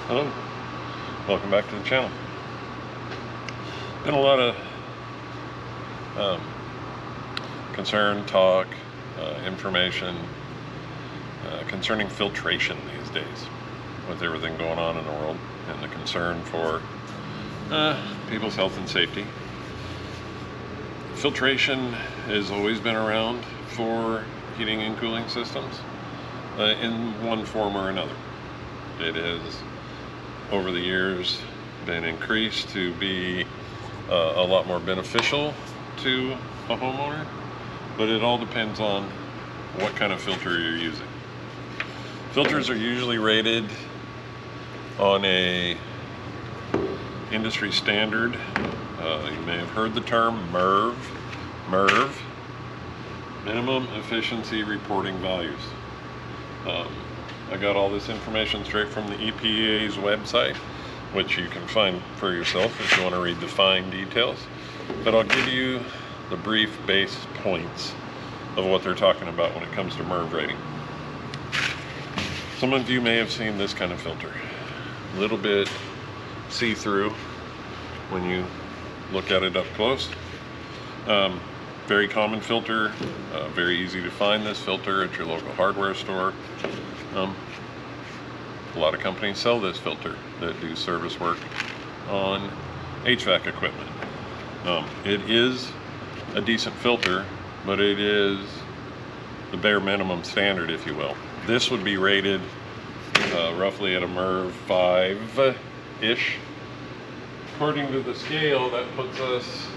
Hello, welcome back to the channel. Been a lot of um, concern, talk, information concerning filtration these days with everything going on in the world and the concern for people's health and safety. Filtration has always been around for heating and cooling systems in one form or another. It has over the years been increased to be a lot more beneficial to a homeowner, but it all depends on what kind of filter you're using. Filters are usually rated on a industry standard. You may have heard the term MERV, minimum efficiency reporting values. I got all this information straight from the EPA's website, which you can find for yourself if you want to read the fine details. But I'll give you the brief base points of what they're talking about when it comes to MERV rating. Some of you may have seen this kind of filter. A little bit see-through when you look at it up close. Very common filter, very easy to find this filter at your local hardware store. A lot of companies sell this filter that do service work on HVAC equipment. It is a decent filter, but it is the bare minimum standard, if you will. This would be rated roughly at a MERV 5-ish. According to the scale, that puts us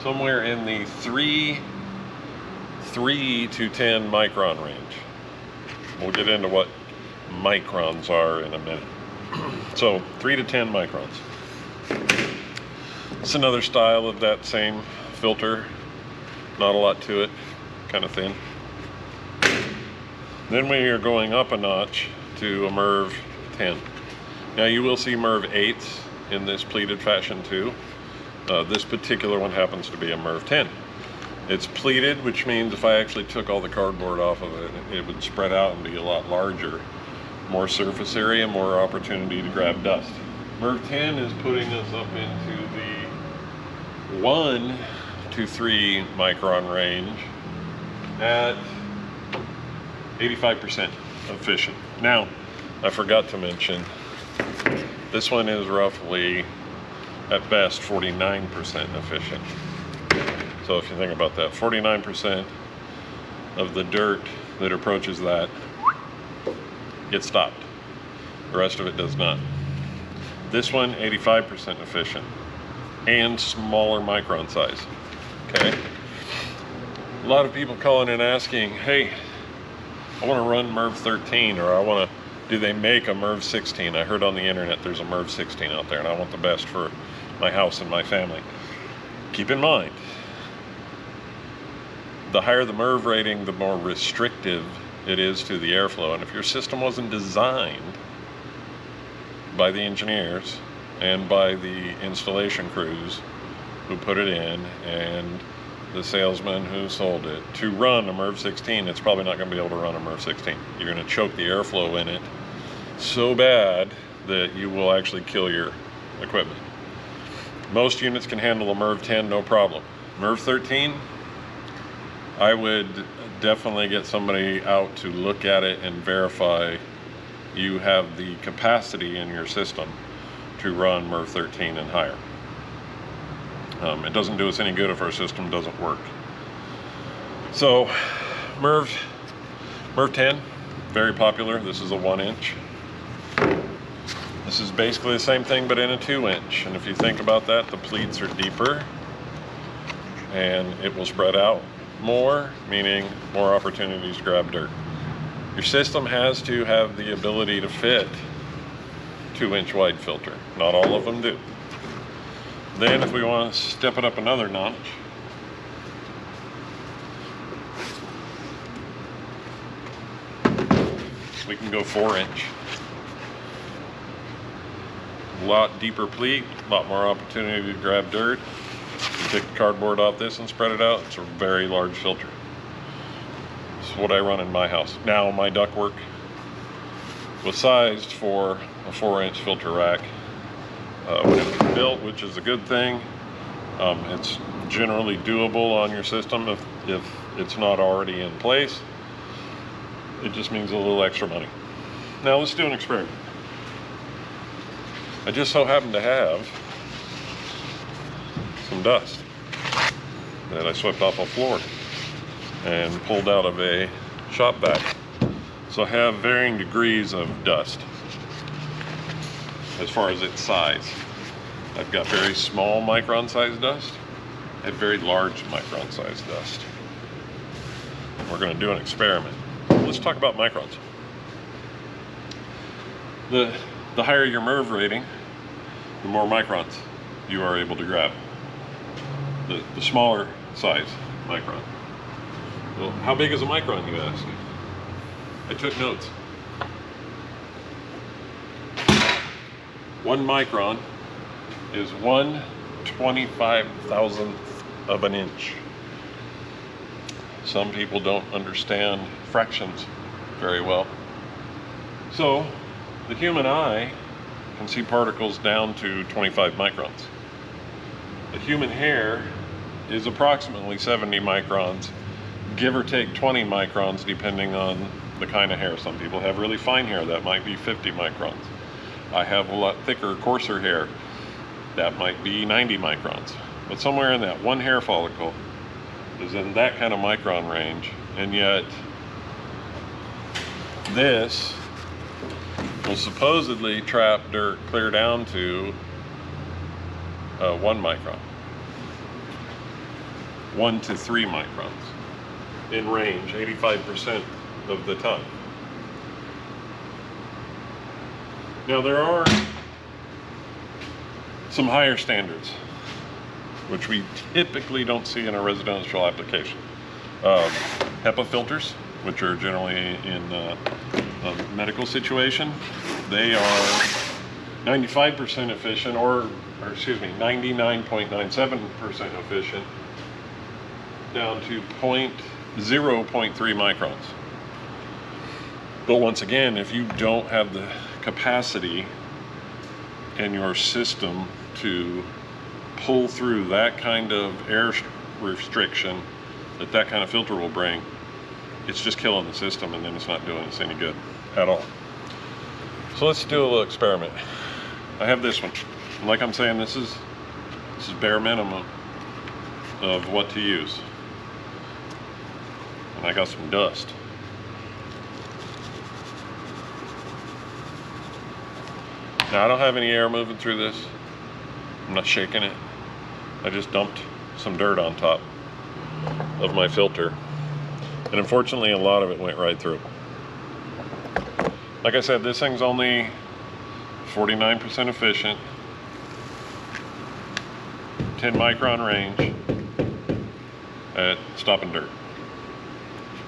somewhere in the 3 to 10 micron range. We'll get into what microns are in a minute. So 3 to 10 microns. It's another style of that same filter. Not a lot to it, kind of thin. Then we are going up a notch to a MERV 10. Now you will see MERV 8s in this pleated fashion too. This particular one happens to be a MERV 10. It's pleated, which means if I actually took all the cardboard off of it, it would spread out and be a lot larger. More surface area, more opportunity to grab dust. MERV 10 is putting us up into the 1 to 3 micron range at 85% efficient. Now, I forgot to mention, this one is roughly, at best, 49% efficient. So if you think about that, 49% of the dirt that approaches that gets stopped. The rest of it does not. This one, 85% efficient and smaller micron size. Okay. A lot of people calling and asking, hey, I want to run MERV 13, or do they make a MERV 16? I heard on the internet there's a MERV 16 out there and I want the best for my house and my family. Keep in mind, the higher the MERV rating, the more restrictive it is to the airflow. And if your system wasn't designed by the engineers and by the installation crews who put it in and the salesman who sold it to run a MERV 16, it's probably not going to be able to run a MERV 16. You're going to choke the airflow in it so bad that you will actually kill your equipment. Most units can handle a MERV 10, no problem. MERV 13, I would definitely get somebody out to look at it and verify you have the capacity in your system to run MERV 13 and higher. It doesn't do us any good if our system doesn't work. So MERV 10, very popular. This is a 1-inch. This is basically the same thing but in a 2-inch. And if you think about that, the pleats are deeper and it will spread out more, meaning more opportunities to grab dirt. Your system has to have the ability to fit 2-inch wide filter. Not all of them do. Then if we want to step it up another notch, we can go 4-inch. A lot deeper pleat, a lot more opportunity to grab dirt. You take the cardboard off this and spread it out. It's a very large filter. This is what I run in my house. Now my ductwork was sized for a 4-inch filter rack when it was built, which is a good thing. It's generally doable on your system if it's not already in place. It just means a little extra money. Now let's do an experiment. I just so happen to have some dust that I swept off a floor and pulled out of a shop vac. So I have varying degrees of dust as far as its size. I've got very small micron size dust and very large micron size dust. We're going to do an experiment. Let's talk about microns. The higher your MERV rating, the more microns you are able to grab. The smaller size micron. Well, how big is a micron, you ask? I took notes. 1 micron is 1/25,000th of an inch. Some people don't understand fractions very well. So the human eye can see particles down to 25 microns. The human hair is approximately 70 microns, give or take 20 microns depending on the kind of hair. Some people have really fine hair, that might be 50 microns. I have a lot thicker, coarser hair, that might be 90 microns. But somewhere in that, one hair follicle is in that kind of micron range, and yet this will supposedly trap dirt clear down to 1 micron. 1 to 3 microns in range, 85% of the time. Now there are some higher standards, which we typically don't see in a residential application. HEPA filters, which are generally in a medical situation, they are 95% efficient, or excuse me, 99.97% efficient, down to 0.3 microns. But once again, if you don't have the capacity in your system to pull through that kind of air restriction that kind of filter will bring, it's just killing the system, and then it's not doing us any good at all. So let's do a little experiment. I have this one. Like I'm saying, this is bare minimum of what to use. And I got some dust. Now I don't have any air moving through this. I'm not shaking it. I just dumped some dirt on top of my filter. And unfortunately, a lot of it went right through. Like I said, this thing's only 49% efficient, 10 micron range at stopping dirt.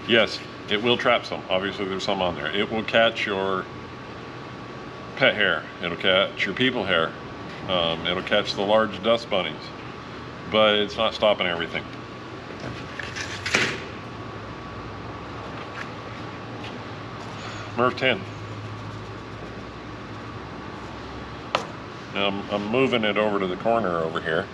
Yes, it will trap some. Obviously, there's some on there. It will catch your pet hair. It'll catch your people hair. It'll catch the large dust bunnies. But it's not stopping everything. MERV 10. Now I'm moving it over to the corner over here.